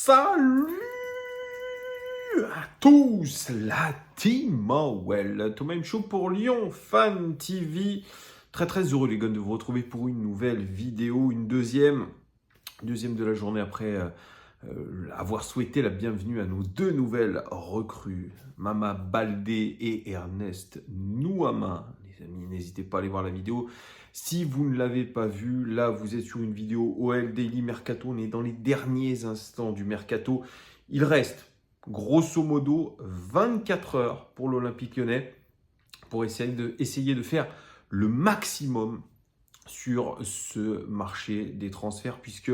Salut à tous, la team Mawel, Thomas Show pour Lyon Fan TV. Très heureux les gars de vous retrouver pour une nouvelle vidéo, une deuxième de la journée après avoir souhaité la bienvenue à nos deux nouvelles recrues, Mama Baldé et Ernest Nouama. Les amis, n'hésitez pas à aller voir la vidéo. Si vous ne l'avez pas vue, là vous êtes sur une vidéo OL Daily Mercato, on est dans les derniers instants du Mercato. Il reste grosso modo 24 heures pour l'Olympique Lyonnais pour essayer de faire le maximum sur ce marché des transferts, puisque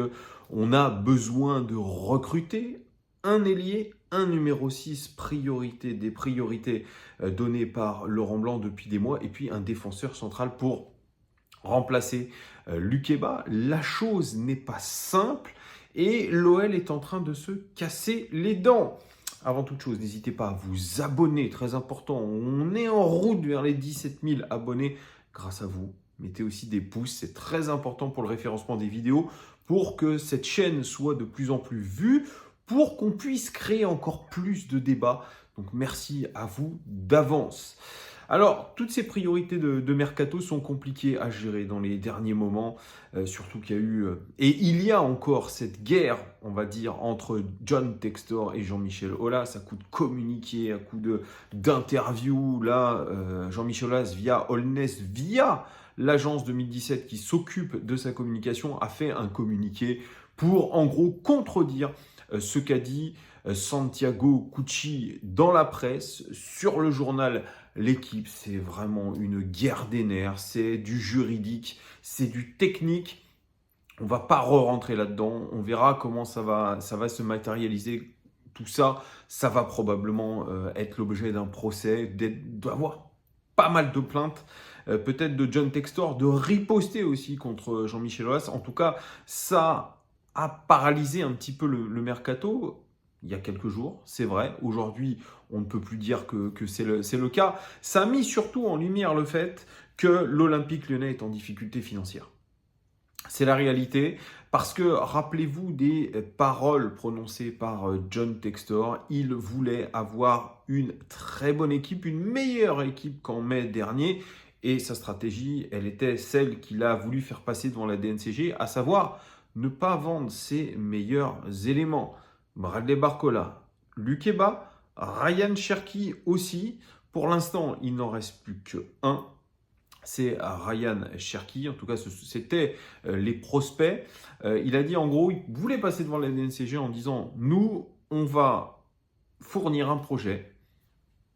on a besoin de recruter un ailier, un numéro 6, des priorités données par Laurent Blanc depuis des mois, et puis un défenseur central pour remplacer Lukeba. La chose n'est pas simple et l'OL est en train de se casser les dents. Avant toute chose, n'hésitez pas à vous abonner, très important. On est en route vers les 17 000 abonnés grâce à vous. Mettez aussi des pouces, c'est très important pour le référencement des vidéos, pour que cette chaîne soit de plus en plus vue, pour qu'on puisse créer encore plus de débats. Donc merci à vous d'avance. Alors, toutes ces priorités de Mercato sont compliquées à gérer dans les derniers moments, surtout qu'il y a eu, et il y a encore cette guerre, on va dire, entre John Textor et Jean-Michel Aulas, à coup de communiqué, à coup d'interview, là, Jean-Michel Aulas via Holness, via l'agence 2017 qui s'occupe de sa communication, a fait un communiqué pour, en gros, contredire ce qu'a dit Santiago Cucci dans la presse, sur le journal L'équipe. C'est vraiment une guerre des nerfs, c'est du juridique, c'est du technique. On va pas rentrer là-dedans, on verra comment ça va se matérialiser. Tout ça, ça va probablement être l'objet d'un procès, d'avoir pas mal de plaintes, peut-être de John Textor, de riposter aussi contre Jean-Michel Aulas. En tout cas, ça a paralysé un petit peu le mercato il y a quelques jours, c'est vrai. Aujourd'hui, on ne peut plus dire que c'est le cas. Ça a mis surtout en lumière le fait que l'Olympique Lyonnais est en difficulté financière. C'est la réalité, parce que rappelez-vous des paroles prononcées par John Textor. Il voulait avoir une très bonne équipe, une meilleure équipe qu'en mai dernier. Et sa stratégie, elle était celle qu'il a voulu faire passer devant la DNCG, à savoir ne pas vendre ses meilleurs éléments. Bradley Barcola, Lukeba, Ryan Cherki aussi. Pour l'instant, il n'en reste plus qu'un. C'est Ryan Cherki. En tout cas, c'était les prospects. Il a dit en gros, il voulait passer devant la DNCG en disant « Nous, on va fournir un projet,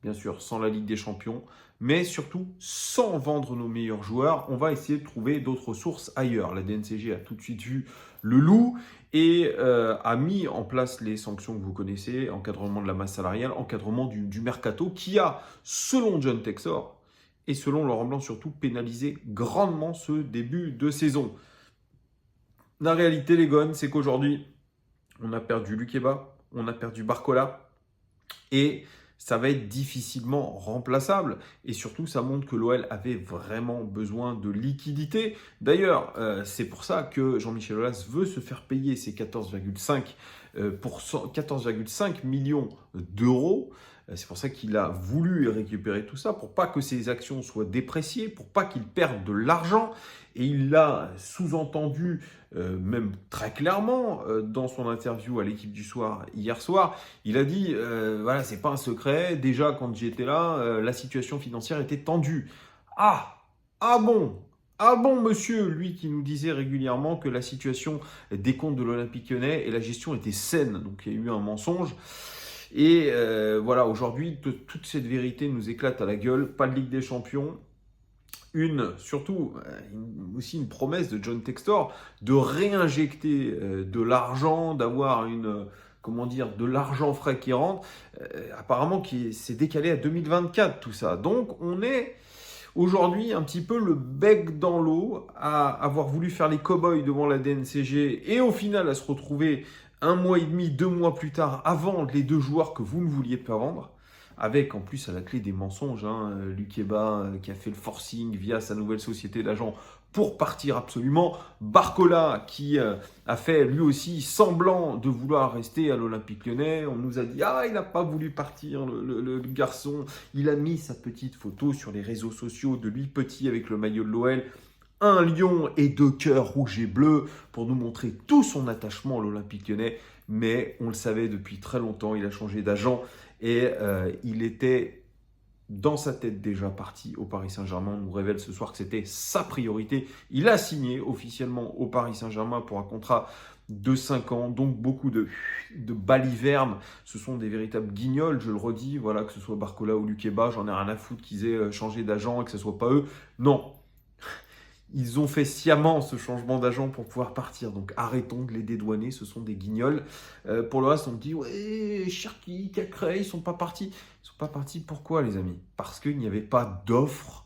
bien sûr sans la Ligue des Champions, mais surtout sans vendre nos meilleurs joueurs. On va essayer de trouver d'autres sources ailleurs. » La DNCG a tout de suite vu le loup et a mis en place les sanctions que vous connaissez, encadrement de la masse salariale, encadrement du mercato, qui a, selon John Textor et selon Laurent Blanc surtout, pénalisé grandement ce début de saison. La réalité, les gones, c'est qu'aujourd'hui, on a perdu Lukeba, on a perdu Barcola, et ça va être difficilement remplaçable. Et surtout, ça montre que l'OL avait vraiment besoin de liquidité. D'ailleurs, c'est pour ça que Jean-Michel Aulas veut se faire payer ses 14,5 millions d'euros. C'est pour ça qu'il a voulu récupérer tout ça, pour pas que ses actions soient dépréciées, pour pas qu'il perde de l'argent. Et il l'a sous-entendu, même très clairement, dans son interview à l'équipe du soir, hier soir. Il a dit, voilà, c'est pas un secret, déjà quand j'étais là, la situation financière était tendue. Ah bon, monsieur, lui qui nous disait régulièrement que la situation des comptes de l'Olympique Lyonnais et la gestion était saine. Donc il y a eu un mensonge. Et voilà, aujourd'hui, toute cette vérité nous éclate à la gueule. Pas de Ligue des Champions. Aussi une promesse de John Textor de réinjecter de l'argent, d'avoir de l'argent frais qui rentre. Apparemment, qui s'est décalé à 2024, tout ça. Donc, on est aujourd'hui un petit peu le bec dans l'eau à avoir voulu faire les cow-boys devant la DNCG et au final à se retrouver 1 mois et demi, 2 mois plus tard à vendre les deux joueurs que vous ne vouliez pas vendre. avec en plus à la clé des mensonges, hein, Lukeba qui a fait le forcing via sa nouvelle société d'agents pour partir absolument. Barcola qui a fait lui aussi semblant de vouloir rester à l'Olympique Lyonnais. On nous a dit il n'a pas voulu partir, le garçon. Il a mis sa petite photo sur les réseaux sociaux de lui petit avec le maillot de l'OL. Un lion et 2 cœurs rouges et bleus pour nous montrer tout son attachement à l'Olympique Lyonnais. Mais on le savait depuis très longtemps, il a changé d'agent et il était dans sa tête déjà parti au Paris Saint-Germain. On nous révèle ce soir que c'était sa priorité. Il a signé officiellement au Paris Saint-Germain pour un contrat de 5 ans, donc beaucoup de balivernes. Ce sont des véritables guignols, je le redis, voilà, que ce soit Barcola ou Lukeba, j'en ai rien à foutre qu'ils aient changé d'agent et que ce soit pas eux. Non, ils ont fait sciemment ce changement d'agent pour pouvoir partir. Donc arrêtons de les dédouaner, ce sont des guignols. Pour le reste, on me dit ouais, Cherki, Cacré, ils sont pas partis. Ils sont pas partis, pourquoi les amis? Parce qu'il n'y avait pas d'offre.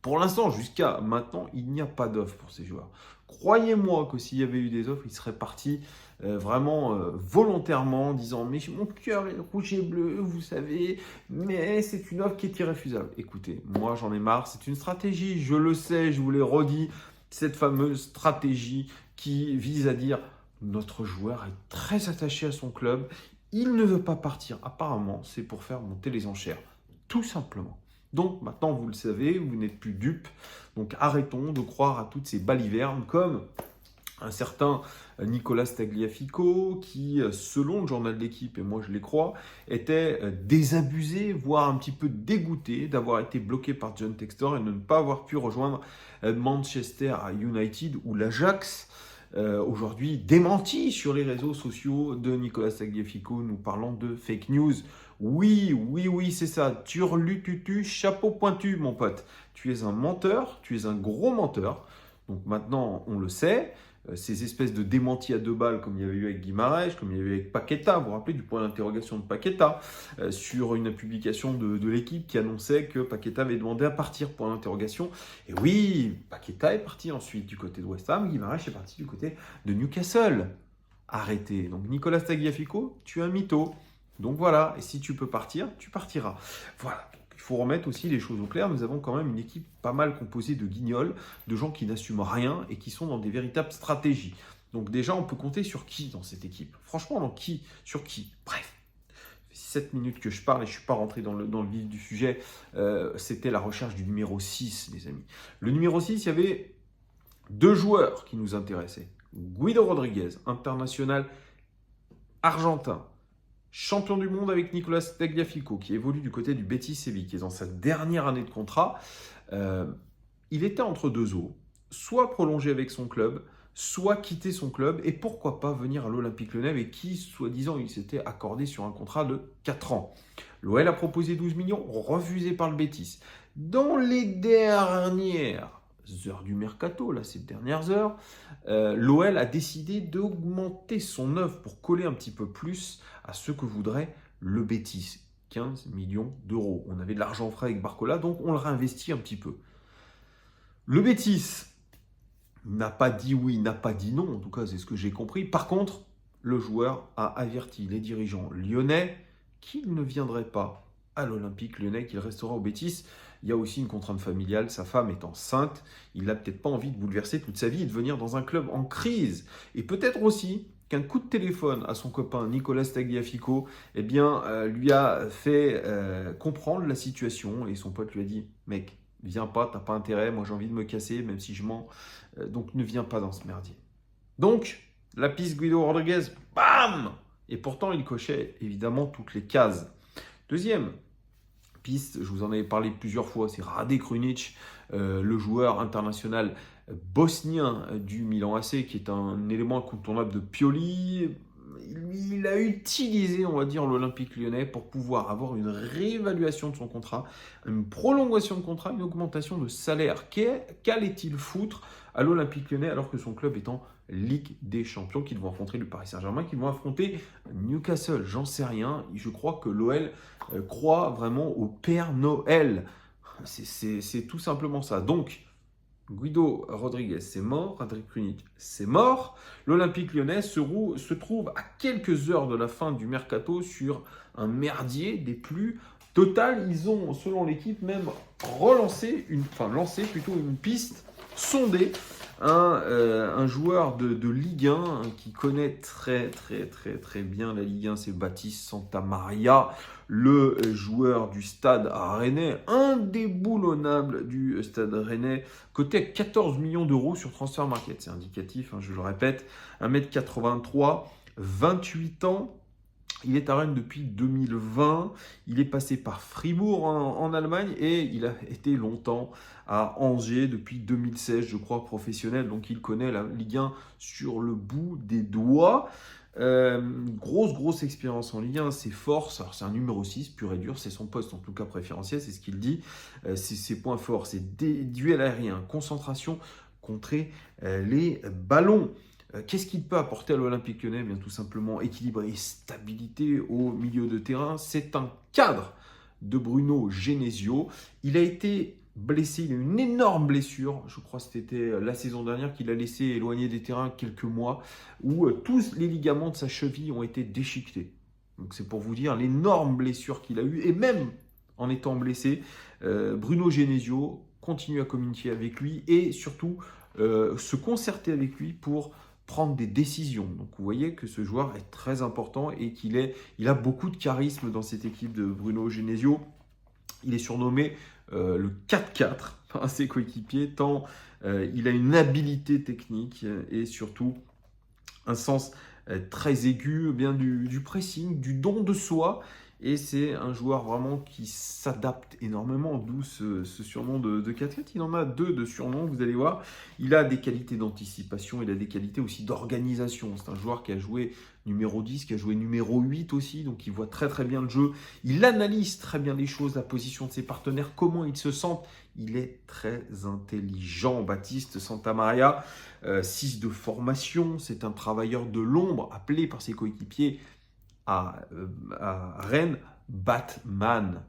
Pour l'instant, jusqu'à maintenant, il n'y a pas d'offre pour ces joueurs. Croyez-moi que s'il y avait eu des offres, ils seraient partis vraiment volontairement, en disant mais mon cœur est rouge et bleu, vous savez, mais c'est une offre qui est irréfusable. Écoutez, moi j'en ai marre, c'est une stratégie, je le sais, je vous l'ai redit, cette fameuse stratégie qui vise à dire notre joueur est très attaché à son club, il ne veut pas partir. Apparemment, c'est pour faire monter les enchères, tout simplement. Donc maintenant, vous le savez, vous n'êtes plus dupes. Donc arrêtons de croire à toutes ces balivernes comme un certain Nicolas Tagliafico qui, selon le journal de l'équipe, et moi je les crois, était désabusé, voire un petit peu dégoûté d'avoir été bloqué par John Textor et de ne pas avoir pu rejoindre Manchester United ou l'Ajax. Aujourd'hui démenti sur les réseaux sociaux de Nicolas Tagliafico, nous parlons de fake news. Oui, c'est ça. Turlututu, chapeau pointu, mon pote. Tu es un menteur, tu es un gros menteur. Donc maintenant, on le sait. Ces espèces de démentis à 2 balles, comme il y avait eu avec Guimarães, comme il y avait eu avec Paqueta, vous vous rappelez du point d'interrogation de Paqueta, sur une publication de l'équipe qui annonçait que Paqueta avait demandé à partir, point d'interrogation. Et oui, Paqueta est parti ensuite du côté de West Ham, Guimarães est parti du côté de Newcastle. Arrêtez. Donc Nicolas Tagliafico, tu es un mytho. Donc voilà, et si tu peux partir, tu partiras. Voilà, il faut remettre aussi les choses au clair. Nous avons quand même une équipe pas mal composée de guignols, de gens qui n'assument rien et qui sont dans des véritables stratégies. Donc déjà, on peut compter sur qui dans cette équipe? Franchement, sur qui? Bref, 7 minutes que je parle et je ne suis pas rentré dans le vif du sujet. C'était la recherche du numéro 6, les amis. Le numéro 6, il y avait 2 joueurs qui nous intéressaient. Guido Rodriguez, international argentin, champion du monde avec Nicolas Tagliafico, qui évolue du côté du Betis Séville, qui est dans sa dernière année de contrat. Il était entre 2 eaux, soit prolonger avec son club, soit quitter son club, et pourquoi pas venir à l'Olympique Lyonnais, avec qui, soi-disant, il s'était accordé sur un contrat de 4 ans. L'OL a proposé 12 millions, refusé par le Betis. Dans les dernières heures du mercato, là, ces dernières heures, l'OL a décidé d'augmenter son offre pour coller un petit peu plus à ce que voudrait le Betis. 15 millions d'euros. On avait de l'argent frais avec Barcola, donc on le réinvestit un petit peu. Le Betis n'a pas dit oui, n'a pas dit non, en tout cas c'est ce que j'ai compris. Par contre, le joueur a averti les dirigeants lyonnais qu'il ne viendrait pas à l'Olympique Lyonnais, qu'il restera au Betis. Il y a aussi une contrainte familiale, sa femme est enceinte, il n'a peut-être pas envie de bouleverser toute sa vie et de venir dans un club en crise. Et peut-être aussi qu'un coup de téléphone à son copain Nicolas Tagliafico lui a fait comprendre la situation et son pote lui a dit « Mec, viens pas, t'as pas intérêt, moi j'ai envie de me casser même si je mens, donc ne viens pas dans ce merdier. » Donc, la piste Guido Rodriguez, bam! Et pourtant il cochait évidemment toutes les cases. Deuxième piste, je vous en avais parlé plusieurs fois, c'est Rade Krunic, le joueur international bosnien du Milan AC, qui est un élément incontournable de Pioli. Il a utilisé, on va dire, l'Olympique Lyonnais pour pouvoir avoir une réévaluation de son contrat, une prolongation de contrat, une augmentation de salaire. Qu'allait-il foutre à l'Olympique Lyonnais alors que son club est en Ligue des Champions, qu'ils vont affronter le Paris Saint-Germain, qu'ils vont affronter Newcastle? J'en sais rien. Je crois que l'OL croit vraiment au Père Noël. C'est tout simplement ça. Donc, Guido Rodriguez, c'est mort. Rade Krunic, c'est mort. L'Olympique Lyonnais se trouve à quelques heures de la fin du mercato sur un merdier des plus Total, ils ont, selon l'équipe, même lancé une piste, sondé un joueur de Ligue 1 qui connaît très bien la Ligue 1, c'est Baptiste Santamaria, le joueur du Stade Rennais, indéboulonnable du Stade Rennais, coté à 14 millions d'euros sur Transfer Market. C'est indicatif, je le répète, 1m83, 28 ans. Il est à Rennes depuis 2020, il est passé par Fribourg en Allemagne et il a été longtemps à Angers depuis 2016, je crois, professionnel. Donc il connaît la Ligue 1 sur le bout des doigts. Grosse expérience en Ligue 1, ses forces, alors c'est un numéro 6 pur et dur, c'est son poste en tout cas préférentiel, c'est ce qu'il dit. Ses points forts, c'est des duels aériens, concentration, contrer les ballons. Qu'est-ce qu'il peut apporter à l'Olympique Lyonnais? Bien tout simplement équilibre et stabilité au milieu de terrain. C'est un cadre de Bruno Genesio. Il a été blessé, il a eu une énorme blessure. Je crois que c'était la saison dernière qu'il a laissé éloigné des terrains quelques mois, où tous les ligaments de sa cheville ont été déchiquetés. Donc c'est pour vous dire l'énorme blessure qu'il a eue. Et même en étant blessé, Bruno Genesio continue à communiquer avec lui et surtout se concerter avec lui pour prendre des décisions. Donc vous voyez que ce joueur est très important et il a beaucoup de charisme dans cette équipe de Bruno Genesio. Il est surnommé le 4-4 par ses coéquipiers, tant il a une habileté technique et surtout un sens très aigu, bien du pressing, du don de soi. Et c'est un joueur vraiment qui s'adapte énormément, d'où ce surnom de 4-4. Il en a 2 de surnoms, vous allez voir. Il a des qualités d'anticipation, il a des qualités aussi d'organisation. C'est un joueur qui a joué numéro 10, qui a joué numéro 8 aussi, donc il voit très bien le jeu. Il analyse très bien les choses, la position de ses partenaires, comment ils se sentent. Il est très intelligent, Baptiste Santamaria. 6 de formation, c'est un travailleur de l'ombre, appelé par ses coéquipiers à Rennes, Batman.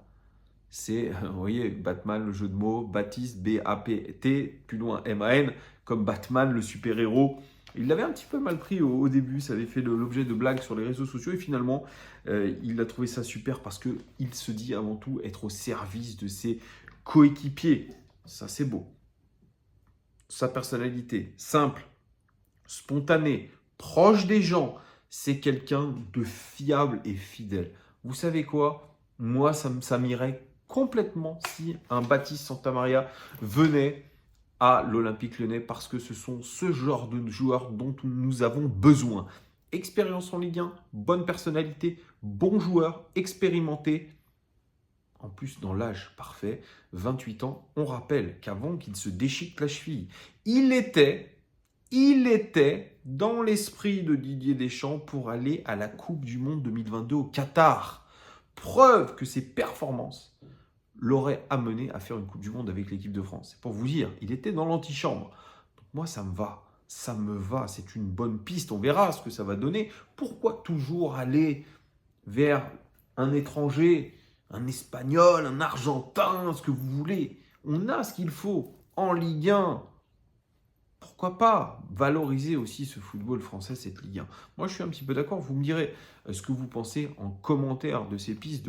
C'est, vous voyez, Batman, le jeu de mots, Baptiste, B-A-P-T, plus loin M-A-N, comme Batman, le super-héros. Il l'avait un petit peu mal pris au début, ça avait fait l'objet de blagues sur les réseaux sociaux, et finalement, il a trouvé ça super parce qu'il se dit avant tout être au service de ses coéquipiers. Ça, c'est beau. Sa personnalité, simple, spontanée, proche des gens, c'est quelqu'un de fiable et fidèle. Vous savez quoi? Moi, ça m'irait complètement si un Baptiste Santamaria venait à l'Olympique Lyonnais parce que ce sont ce genre de joueurs dont nous avons besoin. Expérience en Ligue 1, bonne personnalité, bon joueur, expérimenté. En plus, dans l'âge parfait, 28 ans, on rappelle qu'avant qu'il se déchique la cheville, il était dans l'esprit de Didier Deschamps pour aller à la Coupe du Monde 2022 au Qatar. Preuve que ses performances l'auraient amené à faire une Coupe du Monde avec l'équipe de France. C'est pour vous dire, il était dans l'antichambre. Donc moi, ça me va, c'est une bonne piste. On verra ce que ça va donner. Pourquoi toujours aller vers un étranger, un Espagnol, un Argentin, ce que vous voulez? On a ce qu'il faut en Ligue 1. Pourquoi pas valoriser aussi ce football français, cette Ligue 1? Moi, je suis un petit peu d'accord. Vous me direz ce que vous pensez en commentaire de ces pistes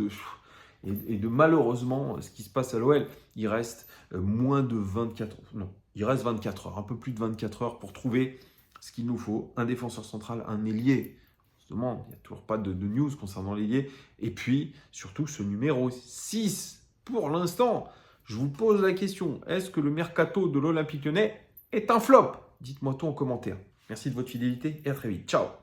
et de malheureusement ce qui se passe à l'OL. Il reste moins de 24 heures. Non, il reste 24 heures, un peu plus de 24 heures pour trouver ce qu'il nous faut. Un défenseur central, un ailier. Justement, il n'y a toujours pas de news concernant l'ailier. Et puis, surtout, ce numéro 6. Pour l'instant, je vous pose la question. Est-ce que le mercato de l'Olympique Lyonnais est un flop? Dites-moi tout en commentaire. Merci de votre fidélité et à très vite. Ciao!